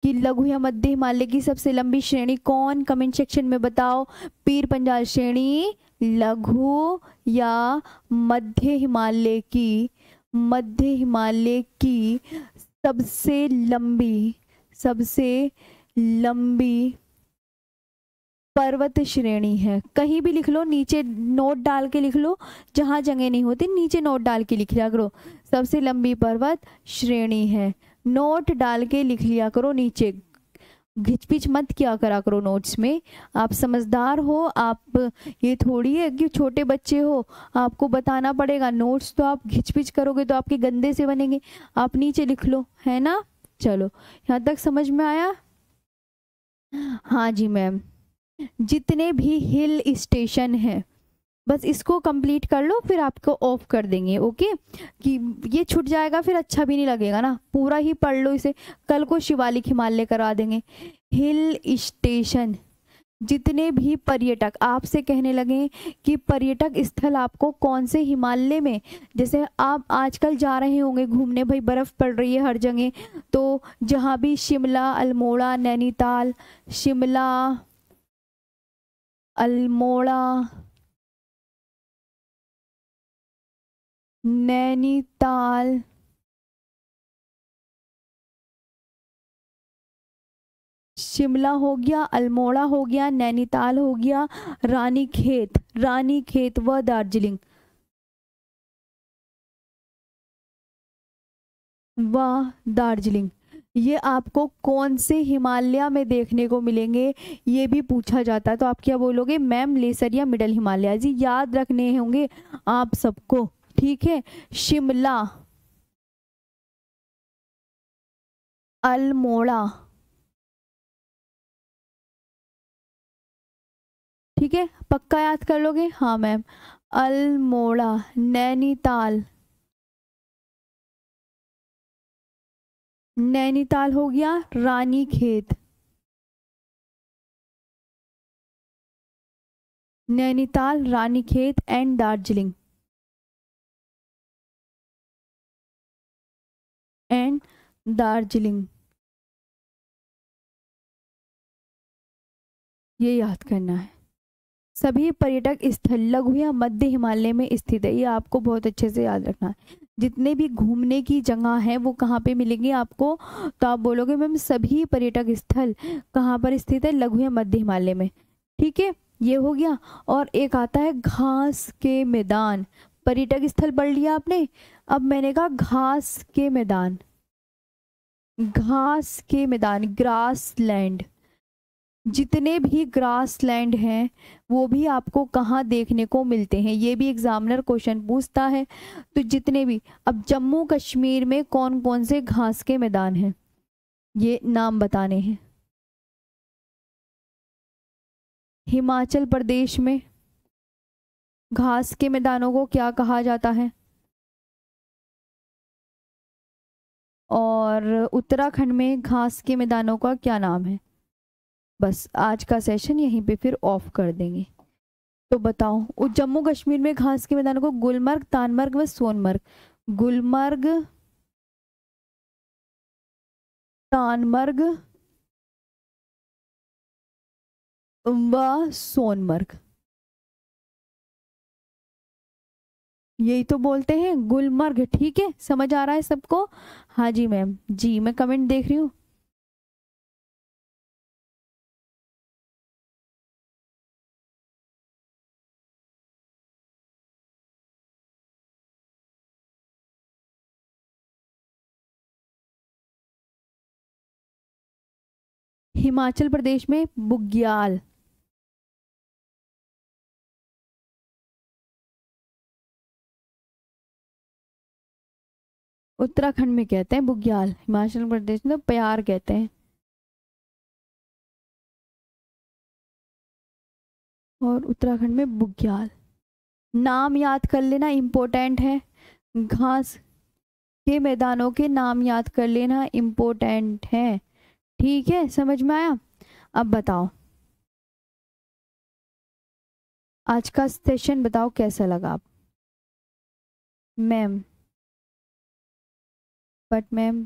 कि लघु या मध्य हिमालय की सबसे लंबी श्रेणी कौन, कमेंट सेक्शन में बताओ। पीर पंजाल श्रेणी लघु या मध्य हिमालय की, मध्य हिमालय की सबसे लंबी, सबसे लंबी पर्वत श्रेणी है। कहीं भी लिख लो, नीचे नोट डाल के लिख लो, जहां जगह नहीं होती नीचे नोट डाल के लिख लिया करो। सबसे लंबी पर्वत श्रेणी है, नोट डाल के लिख लिया करो नीचे, घिचपिच मत किया करा करो नोट्स में। आप समझदार हो, आप ये थोड़ी है कि छोटे बच्चे हो आपको बताना पड़ेगा। नोट्स तो आप घिचपिच करोगे तो आपके गंदे से बनेंगे। आप नीचे लिख लो, है ना। चलो यहाँ तक समझ में आया। हाँ जी मैम, जितने भी हिल स्टेशन है बस इसको कंप्लीट कर लो, फिर आपको ऑफ कर देंगे। ओके, कि ये छूट जाएगा फिर अच्छा भी नहीं लगेगा ना, पूरा ही पढ़ लो इसे, कल को शिवालिक हिमालय करा देंगे। हिल स्टेशन, जितने भी पर्यटक आपसे कहने लगे कि पर्यटक स्थल आपको कौन से हिमालय में, जैसे आप आजकल जा रहे होंगे घूमने, भाई बर्फ पड़ रही है हर जगह, तो जहाँ भी शिमला, अल्मोड़ा, नैनीताल, शिमला, अल्मोड़ा, नैनीताल, शिमला हो गया, अल्मोड़ा हो गया, नैनीताल हो गया, रानीखेत, रानीखेत व दार्जिलिंग, व दार्जिलिंग, ये आपको कौन से हिमालय में देखने को मिलेंगे, ये भी पूछा जाता है। तो आप क्या बोलोगे मैम, लेसर या मिडल हिमालय जी, याद रखने होंगे आप सबको, ठीक है। शिमला, अल्मोड़ा, ठीक है, पक्का याद कर लोगे। हाँ मैम, अल्मोड़ा, नैनीताल, नैनीताल हो गया, रानीखेत, नैनीताल, रानीखेत एंड दार्जिलिंग, एंड दार्जिलिंग, ये याद करना है। सभी पर्यटक स्थल लघु या मध्य हिमालय में स्थित है, ये आपको बहुत अच्छे से याद रखना है। जितने भी घूमने की जगह है वो कहाँ पे मिलेंगे आपको, तो आप बोलोगे मैम सभी पर्यटक स्थल कहाँ पर स्थित है, लघु या मध्य हिमालय में, ठीक है। ये हो गया। और एक आता है घास के मैदान, पर्यटक स्थल पढ़ लिया आपने, अब मैंने कहा घास के मैदान, घास के मैदान, ग्रास लैंड, जितने भी ग्रास लैंड हैं वो भी आपको कहाँ देखने को मिलते हैं, ये भी एग्जामिनर क्वेश्चन पूछता है। तो जितने भी, अब जम्मू कश्मीर में कौन कौन से घास के मैदान हैं ये नाम बताने हैं। हिमाचल प्रदेश में घास के मैदानों को क्या कहा जाता है, और उत्तराखंड में घास के मैदानों का क्या नाम है। बस आज का सेशन यहीं पे फिर ऑफ कर देंगे। तो बताओ, जम्मू कश्मीर में घास के मैदानों को गुलमर्ग, तानमर्ग व सोनमर्ग, गुलमर्ग, तानमर्ग व सोनमर्ग, यही तो बोलते हैं गुलमर्ग, ठीक है, समझ आ रहा है सबको। हाँ जी मैम, जी मैं कमेंट देख रही हूँ। हिमाचल प्रदेश में बुग्याल, उत्तराखंड में कहते हैं बुग्याल, हिमाचल प्रदेश में प्यार कहते हैं। और उत्तराखंड में बुग्याल, नाम याद कर लेना इम्पोर्टेंट है, घास के मैदानों के नाम याद कर लेना इम्पोर्टेंट है, ठीक है, समझ में आया। अब बताओ आज का सेशन बताओ कैसा लगा आप। मैम बट मैम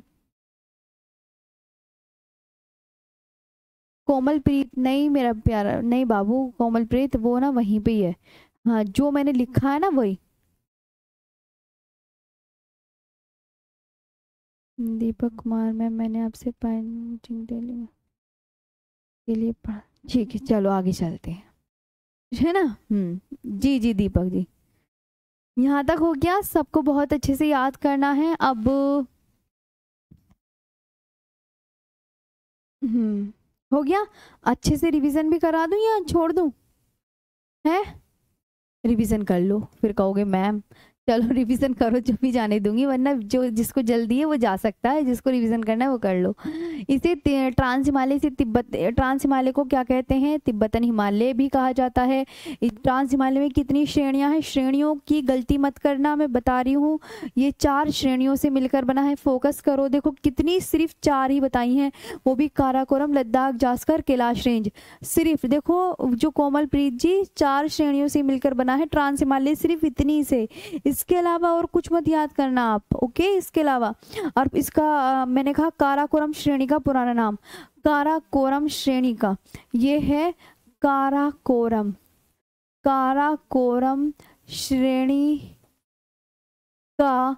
कोमलप्रीत नहीं मेरा प्यारा, नहीं बाबू, कोमलप्रीत वो ना वहीं पे ही है। हाँ जो मैंने लिखा है ना वही। दीपक कुमार मैम, मैंने आपसे पेंटिंग डेली के लिए पढ़ा। ठीक है चलो आगे चलते हैं, है ना। जी जी दीपक जी, यहाँ तक हो गया, सबको बहुत अच्छे से याद करना है अब। हो गया। अच्छे से रिवीजन भी करा दूं या छोड़ दूं? है, रिवीजन कर लो फिर कहोगे मैम। चलो रिवीजन करो, जो भी जाने दूंगी, वरना जो जिसको जल्दी है वो जा सकता है, जिसको रिवीजन करना है वो कर लो। इसे ट्रांस हिमालय से तिब्बत, ट्रांस हिमालय को क्या कहते हैं? तिब्बतन हिमालय भी कहा जाता है। इस ट्रांस हिमालय में कितनी श्रेणियां हैं? श्रेणियों की गलती मत करना, मैं बता रही हूँ, ये 4 श्रेणियों से मिलकर बना है। फोकस करो, देखो कितनी, सिर्फ 4 ही बताई हैं, वो भी काराकोरम, लद्दाख, जास्कर, कैलाश रेंज। सिर्फ देखो जो कोमलप्रीत जी, 4 श्रेणियों से मिलकर बना है ट्रांस हिमालय, सिर्फ इतनी से, इसके अलावा और कुछ मत याद करना आप, ओके। इसके अलावा, और इसका मैंने कहा काराकोरम श्रेणी का पुराना नाम, काराकोरम श्रेणी का ये है काराकोरम, काराकोरम श्रेणी का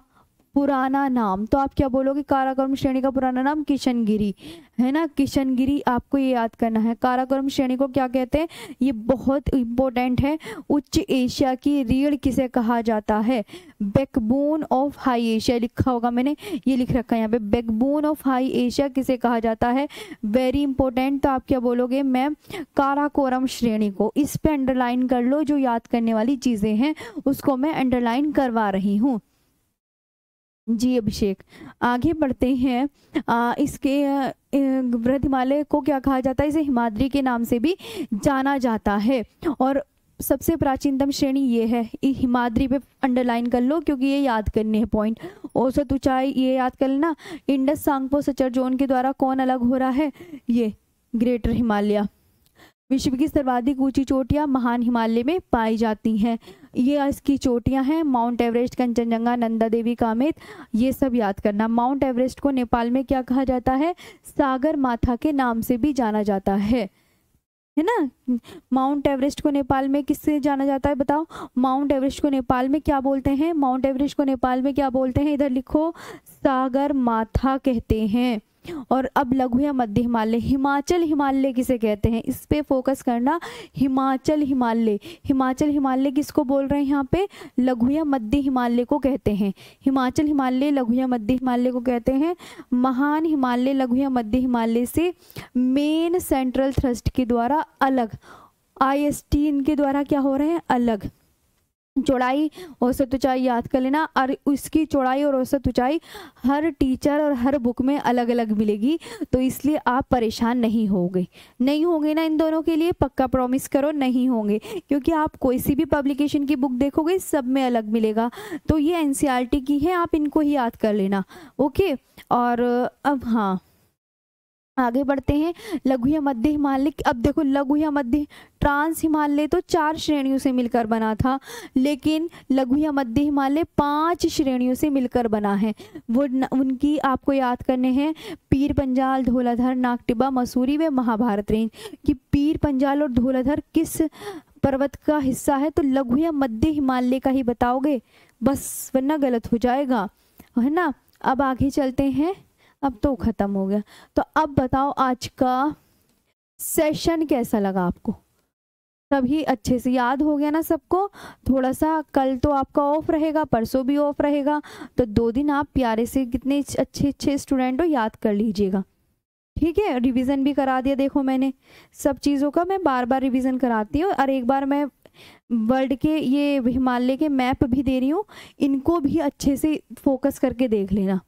पुराना नाम। तो आप क्या बोलोगे? काराकोरम श्रेणी का पुराना नाम किशनगिरी, है ना, किशनगिरी आपको ये याद करना है। काराकोरम श्रेणी को क्या कहते हैं? ये बहुत इंपॉर्टेंट है। उच्च एशिया की रीढ़ किसे कहा जाता है? बैकबोन ऑफ हाई एशिया, लिखा होगा मैंने, ये लिख रखा है यहाँ पे, बैकबोन ऑफ हाई एशिया किसे कहा जाता है? Very important. तो आप क्या बोलोगे? मैम काराकोरम श्रेणी को। इस पे अंडरलाइन कर लो, जो याद करने वाली चीजें हैं उसको मैं अंडरलाइन करवा रही हूँ। जी अभिषेक, आगे बढ़ते हैं। इसके वृहद हिमालय को क्या कहा जाता है? इसे हिमाद्री के नाम से भी जाना जाता है। और सबसे प्राचीनतम श्रेणी ये है, हिमाद्री पे अंडरलाइन कर लो क्योंकि ये याद करने हैं पॉइंट। औसत ऊंचाई ये याद कर लेना। इंडस सांगपो सचर जोन के द्वारा कौन अलग हो रहा है? ये ग्रेटर हिमालय। विश्व की सर्वाधिक ऊंची चोटियां महान हिमालय में पाई जाती हैं। ये इसकी चोटियां हैं माउंट एवरेस्ट, कंचनजंगा, नंदा देवी, कामेत, ये सब याद करना। माउंट एवरेस्ट को नेपाल में क्या कहा जाता है? सागर माथा के नाम से भी जाना जाता है ना। माउंट एवरेस्ट को नेपाल में किससे जाना जाता है बताओ? माउंट एवरेस्ट को नेपाल में क्या बोलते हैं? माउंट एवरेस्ट को नेपाल में क्या बोलते हैं? इधर लिखो, सागर माथा कहते हैं। और अब लघु या मध्य हिमालय, हिमाचल हिमालय किसे कहते हैं? इस पे फोकस करना। हिमाचल हिमालय, हिमाचल हिमालय किसको बोल रहे हैं यहाँ पे? लघु या मध्य हिमालय को कहते हैं। हिमाचल हिमालय लघु या मध्य हिमालय को कहते हैं। महान हिमालय लघु या मध्य हिमालय से मेन सेंट्रल थ्रस्ट के द्वारा अलग, IST इनके द्वारा क्या हो रहे हैं? अलग। चौड़ाई, औसत ऊंचाई याद कर लेना, और उसकी चौड़ाई और औसत ऊंचाई हर टीचर और हर बुक में अलग अलग मिलेगी, तो इसलिए आप परेशान नहीं होंगे। नहीं होंगे ना इन दोनों के लिए? पक्का प्रॉमिस करो नहीं होंगे, क्योंकि आप कोई सी भी पब्लिकेशन की बुक देखोगे सब में अलग मिलेगा। तो ये NCERT की है, आप इनको ही याद कर लेना, ओके। और अब हाँ आगे बढ़ते हैं। लघु या मध्य हिमालय, अब देखो लघु या मध्य, ट्रांस हिमालय तो 4 श्रेणियों से मिलकर बना था, लेकिन लघु या मध्य हिमालय 5 श्रेणियों से मिलकर बना है। वो उनकी आपको याद करने हैं, पीर पंजाल, धौलाधर, नागटिब्बा, मसूरी व महाभारत रेंज। कि पीर पंजाल और धौलाधर किस पर्वत का हिस्सा है? तो लघु या मध्य हिमालय का ही बताओगे बस, वरना गलत हो जाएगा, है ना। अब आगे चलते हैं, अब तो खत्म हो गया। तो अब बताओ आज का सेशन कैसा लगा आपको? सभी अच्छे से याद हो गया ना सबको? थोड़ा सा कल तो आपका ऑफ रहेगा, परसों भी ऑफ रहेगा, तो 2 दिन आप प्यारे से, कितने अच्छे अच्छे स्टूडेंट हो, याद कर लीजिएगा, ठीक है। रिवीजन भी करा दिया, देखो मैंने सब चीज़ों का मैं बार बार रिवीजन कराती हूँ, और एक बार मैं वर्ल्ड के ये हिमालय के मैप भी दे रही हूँ, इनको भी अच्छे से फोकस करके देख लेना।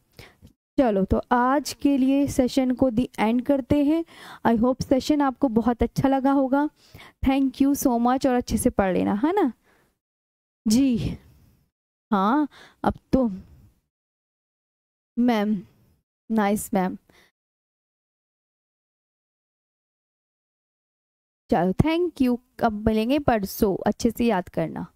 चलो तो आज के लिए सेशन को दी एंड करते हैं। आई होप सेशन आपको बहुत अच्छा लगा होगा। थैंक यू सो मच, और अच्छे से पढ़ लेना, है ना जी। हाँ अब तो मैम, नाइस मैम, चलो थैंक यू। अब मिलेंगे परसों, अच्छे से याद करना।